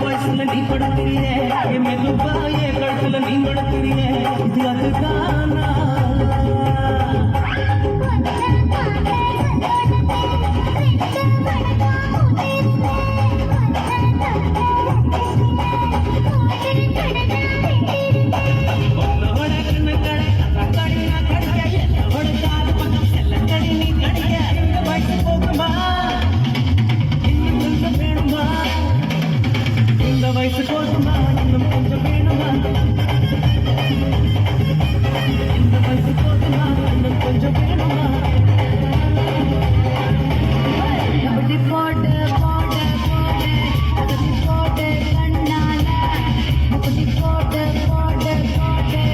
வயசுல நீ கொடுக்கிறிய மெதுவாய கழுத்துல நீ கொடுக்கிறிய இது அதுதானா வயசு போதுமா இன்னும் கொஞ்சம் வேணுமா இந்த வயசு போதுமா இன்னும் கொஞ்சம் வேணுமா அப்படி போட்டு போட்டு போட்டு அப்படி போட்டு கண்ணால அப்படி போட்டு போட்டு போட்டு